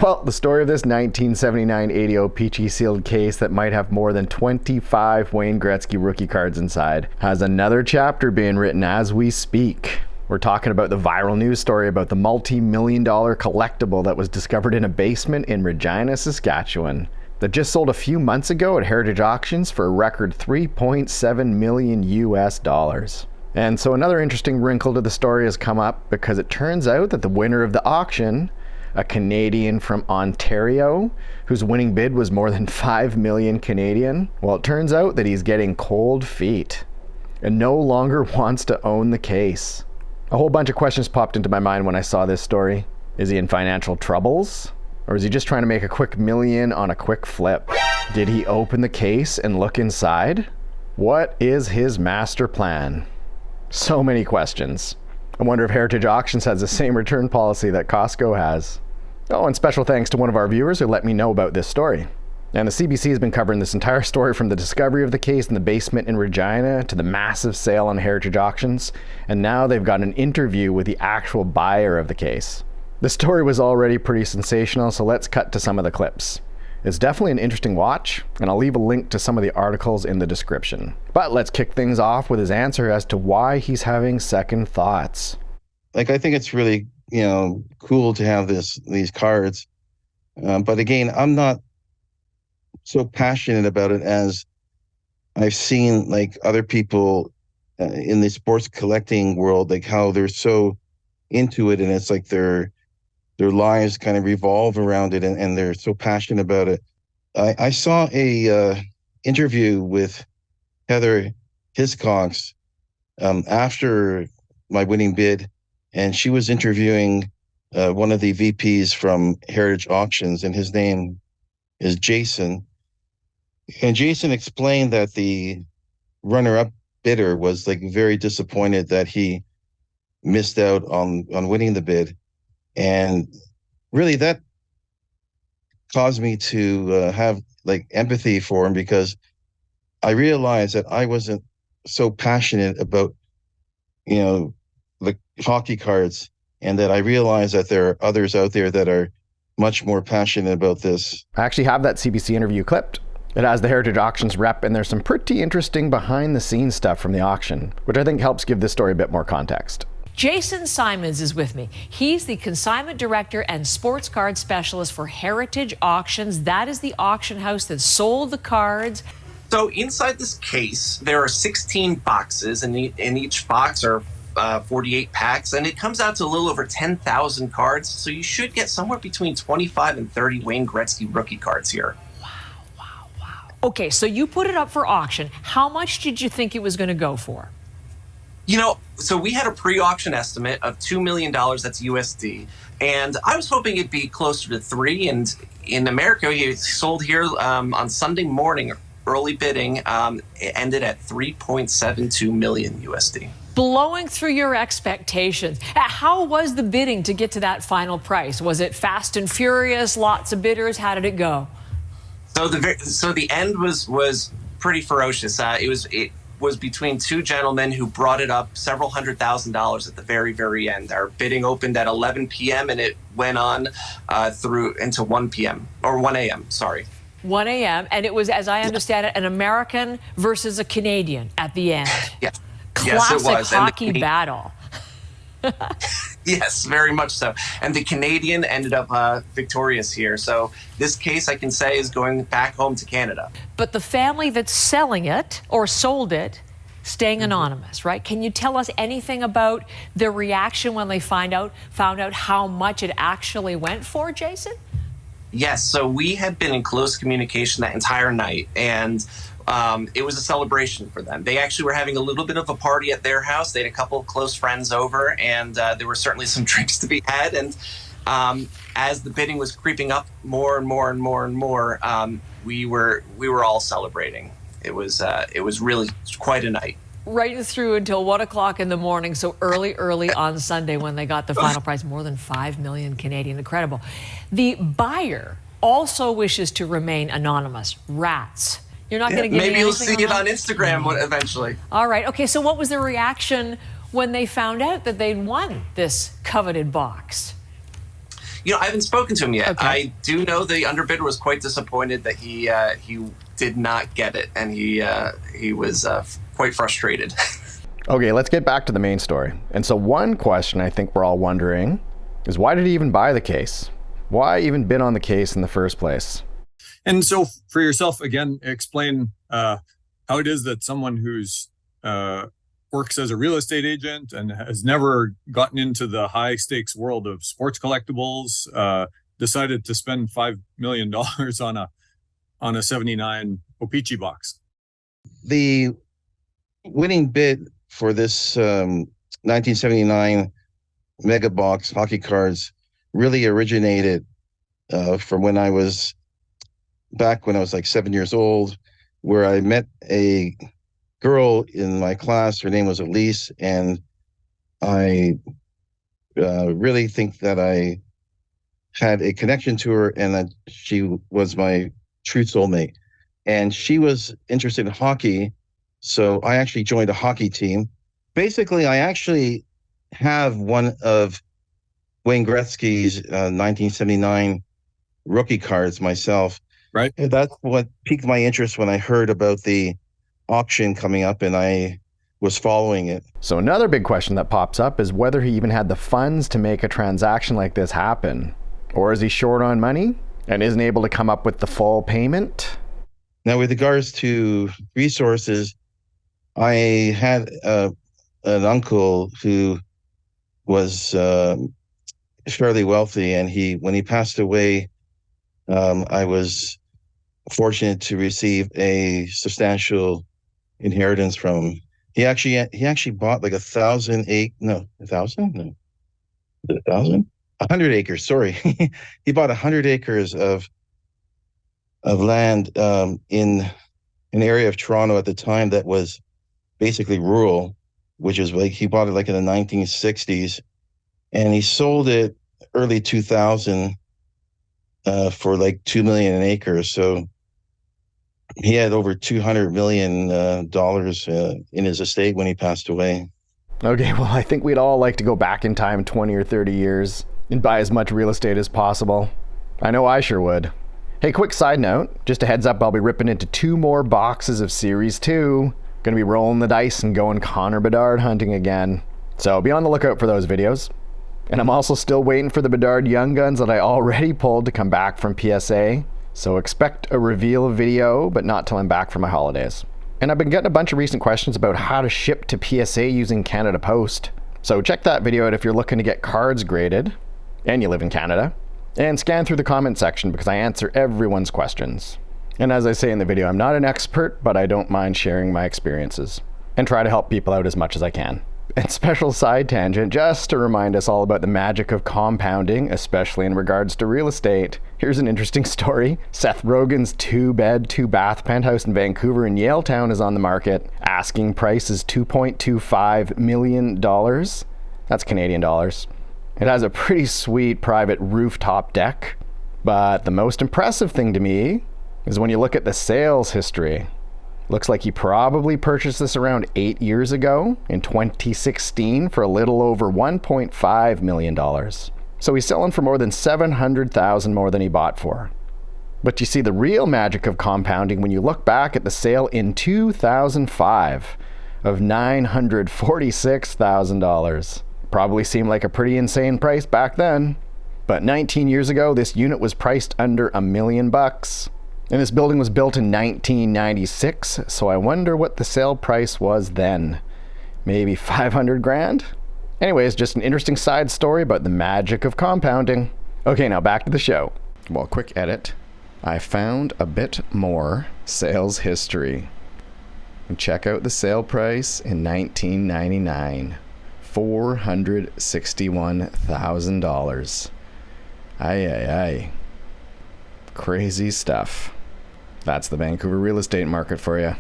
Well, the story of this 1979-80 O-Pee-Chee sealed case that might have more than 25 Wayne Gretzky rookie cards inside has another chapter being written as we speak. We're talking about the viral news story about the multi-million-dollar collectible that was discovered in a basement in Regina, Saskatchewan, that just sold a few months ago at Heritage Auctions for a record $3.7 million US. And so another interesting wrinkle to the story has come up because it turns out that the winner of the auction, a Canadian from Ontario, whose winning bid was more than 5 million Canadian, well, it turns out that he's getting cold feet and no longer wants to own the case. A whole bunch of questions popped into my mind when I saw this story. Is he in financial troubles? Or is he just trying to make a quick million on a quick flip? Did he open the case and look inside? What is his master plan? So many questions. I wonder if Heritage Auctions has the same return policy that Costco has. Oh, and special thanks to one of our viewers who let me know about this story. And the CBC has been covering this entire story from the discovery of the case in the basement in Regina to the massive sale on Heritage Auctions, and now they've got an interview with the actual buyer of the case. The story was already pretty sensational, so let's cut to some of the clips. It's definitely an interesting watch, and I'll leave a link to some of the articles in the description. But let's kick things off with his answer as to why he's having second thoughts. I think it's really, cool to have these cards. But again, I'm not so passionate about it as I've seen other people in the sports collecting world, how they're so into it, and it's their lives kind of revolve around it, and they're so passionate about it. I saw a interview with Heather Hiscox after my winning bid, and she was interviewing one of the VPs from Heritage Auctions, and his name is Jason. And Jason explained that the runner-up bidder was very disappointed that he missed out on winning the bid. And really that caused me to have empathy for him, because I realized that I wasn't so passionate about, the hockey cards, and that I realized that there are others out there that are much more passionate about this. I actually have that CBC interview clipped. It has the Heritage Auctions rep, and there's some pretty interesting behind-the-scenes stuff from the auction, which I think helps give this story a bit more context. Jason Simons is with me. He's the consignment director and sports card specialist for Heritage Auctions. That is the auction house that sold the cards. So inside this case, there are 16 boxes, and in each box are 48 packs, and it comes out to a little over 10,000 cards. So you should get somewhere between 25 and 30 Wayne Gretzky rookie cards here. Okay, so you put it up for auction. How much did you think it was going to go for? So we had a pre-auction estimate of $2 million, that's USD. And I was hoping it'd be closer to 3. And in America, it sold here on Sunday morning, early bidding, it ended at 3.72 million USD. Blowing through your expectations. How was the bidding to get to that final price? Was it fast and furious, lots of bidders? How did it go? So the end was pretty ferocious. It was between two gentlemen who brought it up several $100,000 at the very, very end. Our bidding opened at 11 p.m. and it went on through into 1 p.m. or 1 a.m. Sorry. 1 a.m. and it was, as I understand it, an American versus a Canadian at the end. Yes. Classic yes, it was. hockey battle. Yes, very much so. And the Canadian ended up victorious here. So this case, I can say, is going back home to Canada. But the family that's selling it or sold it, staying anonymous, right? Can you tell us anything about their reaction when they found out how much it actually went for, Jason? Yes, so we had been in close communication that entire night, and it was a celebration for them. They actually were having a little bit of a party at their house. They had a couple of close friends over, and there were certainly some drinks to be had. And as the bidding was creeping up more and more and more and more, we were all celebrating. It was really quite a night. Right through until 1 o'clock in the morning, so early on Sunday when they got the final price, more than 5 million Canadian. Incredible. The buyer also wishes to remain anonymous. Rats. You're not going to give me maybe you'll anything see it on Instagram eventually. All right. Okay, so what was their reaction when they found out that they'd won this coveted box? I haven't spoken to him yet. Okay. I do know the underbidder was quite disappointed that he did not get it, and he was quite frustrated. Okay, let's get back to the main story. And so one question I think we're all wondering is, why did he even buy the case? Why even bid on the case in the first place? And so for yourself, again, explain how it is that someone who's works as a real estate agent and has never gotten into the high stakes world of sports collectibles decided to spend $5 million on a 79 O-Pee-Chee box. The winning bid for this 1979 mega box hockey cards really originated from when I was like 7 years old, where I met a girl in my class. Her name was Elise, and I really think that I had a connection to her and that she was my true soulmate. And she was interested in hockey, so I actually joined a hockey team. Basically, I actually have one of Wayne Gretzky's 1979 rookie cards myself. Right. And that's what piqued my interest when I heard about the auction coming up, and I was following it. So another big question that pops up is whether he even had the funds to make a transaction like this happen. Or is he short on money and isn't able to come up with the full payment? Now, with regards to resources, I had an uncle who was fairly wealthy, and when he passed away, I was fortunate to receive a substantial inheritance from him. He actually bought like 1,000 100 acres. Sorry, he bought 100 acres of land in an area of Toronto at the time that was basically rural, which is like he bought it like in the 1960s, and he sold it early 2000 for like $2 million an acre. So he had over $200 million in his estate when he passed away. Okay, well, I think we'd all like to go back in time 20 or 30 years and buy as much real estate as possible. I know I sure would. Hey, quick side note, just a heads up, I'll be ripping into 2 more boxes of Series 2. Gonna be rolling the dice and going Connor Bedard hunting again. So be on the lookout for those videos. And I'm also still waiting for the Bedard Young Guns that I already pulled to come back from PSA. So expect a reveal video, but not till I'm back for my holidays. And I've been getting a bunch of recent questions about how to ship to PSA using Canada Post. So check that video out if you're looking to get cards graded and you live in Canada. And scan through the comment section because I answer everyone's questions. And as I say in the video, I'm not an expert, but I don't mind sharing my experiences and try to help people out as much as I can. And special side tangent, just to remind us all about the magic of compounding, especially in regards to real estate. Here's an interesting story. Seth Rogen's 2-bed, 2-bath penthouse in Vancouver in Yaletown is on the market. Asking price is $2.25 million. That's Canadian dollars. It has a pretty sweet private rooftop deck. But the most impressive thing to me is when you look at the sales history. Looks like he probably purchased this around 8 years ago in 2016 for a little over $1.5 million. So he's selling for more than $700,000 more than he bought for. But you see the real magic of compounding when you look back at the sale in 2005 of $946,000. Probably seemed like a pretty insane price back then. But 19 years ago, this unit was priced under $1 million. And this building was built in 1996, so I wonder what the sale price was then. Maybe 500 grand? Anyways, just an interesting side story about the magic of compounding. Okay, now back to the show. Well, quick edit. I found a bit more sales history. And check out the sale price in 1999. $461,000. Aye. Crazy stuff. That's the Vancouver real estate market for you.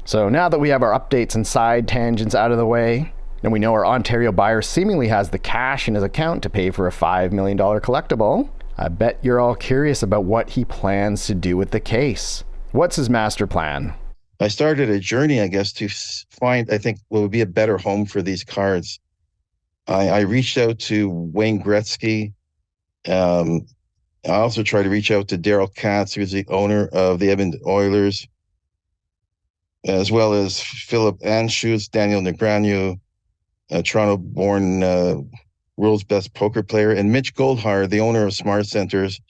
So now that we have our updates and side tangents out of the way, and we know our Ontario buyer seemingly has the cash in his account to pay for a $5 million collectible, I bet you're all curious about what he plans to do with the case. What's his master plan? I started a journey, I guess, to find, I think, what would be a better home for these cards. I reached out to Wayne Gretzky, I also tried to reach out to Daryl Katz, who's the owner of the Edmonton Oilers, as well as Philip Anschutz, Daniel Negreanu, a Toronto-born world's best poker player, and Mitch Goldhar, the owner of Smart Centers,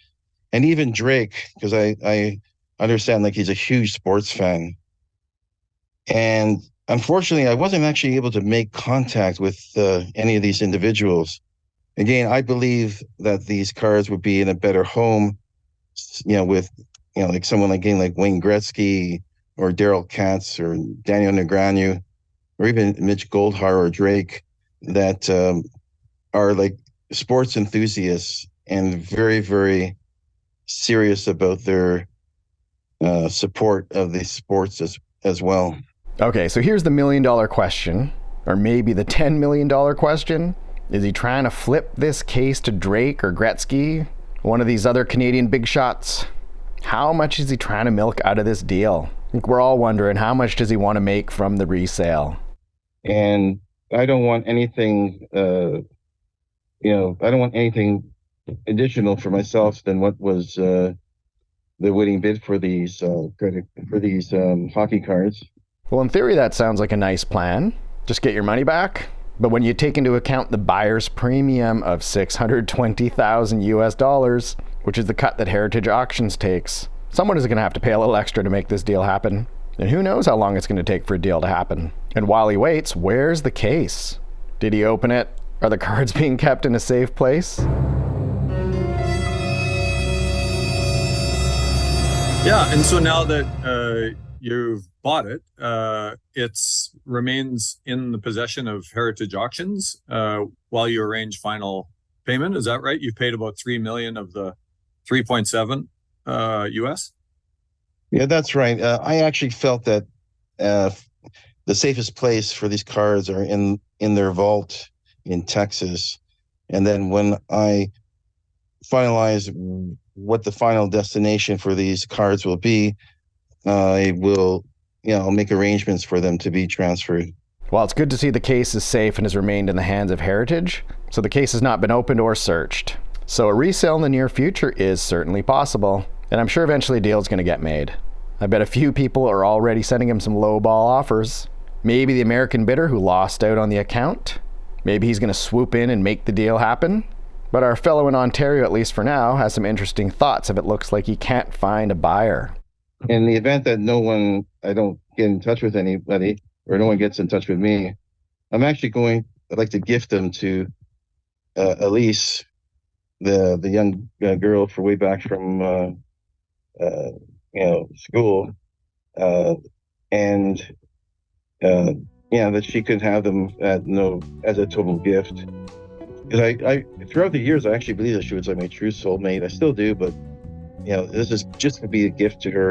and even Drake, because I understand like he's a huge sports fan. And unfortunately, I wasn't actually able to make contact with any of these individuals. Again, I believe that these cards would be in a better home, with, like someone like Wayne Gretzky or Daryl Katz or Daniel Negreanu or even Mitch Goldhar or Drake that are like sports enthusiasts and very, very serious about their support of the sports as well. Okay, so here's the $1 million question, or maybe the $10 million question. Is he trying to flip this case to Drake or Gretzky, one of these other Canadian big shots? How much is he trying to milk out of this deal? I think we're all wondering, how much does he want to make from the resale? And I don't want anything, I don't want anything additional for myself than what was the winning bid for these hockey cards. Well, in theory, that sounds like a nice plan. Just get your money back. But when you take into account the buyer's premium of $620,000 US, which is the cut that Heritage Auctions takes, someone is going to have to pay a little extra to make this deal happen. And who knows how long it's going to take for a deal to happen. And while he waits, where's the case? Did he open it? Are the cards being kept in a safe place? Yeah, and so now that you've bought it, it remains in the possession of Heritage Auctions while you arrange final payment. Is that right? You paid about $3 million of the 3.7 US. Yeah, that's right. I actually felt that the safest place for these cards are in their vault in Texas, and then when I finalize what the final destination for these cards will be, I will, I'll make arrangements for them to be transferred. Well, it's good to see the case is safe and has remained in the hands of Heritage, so the case has not been opened or searched. So a resale in the near future is certainly possible, and I'm sure eventually a deal is going to get made. I bet a few people are already sending him some lowball offers. Maybe the American bidder who lost out on the account. Maybe he's going to swoop in and make the deal happen. But our fellow in Ontario, at least for now, has some interesting thoughts if it looks like he can't find a buyer. In the event that I don't get in touch with anybody, or no one gets in touch with me, I'd like to gift them to Elise, the young girl for way back from school, and that she could have them as a total gift. Because I throughout the years I actually believe that she was like my true soulmate. I still do, but this is just to be a gift to her.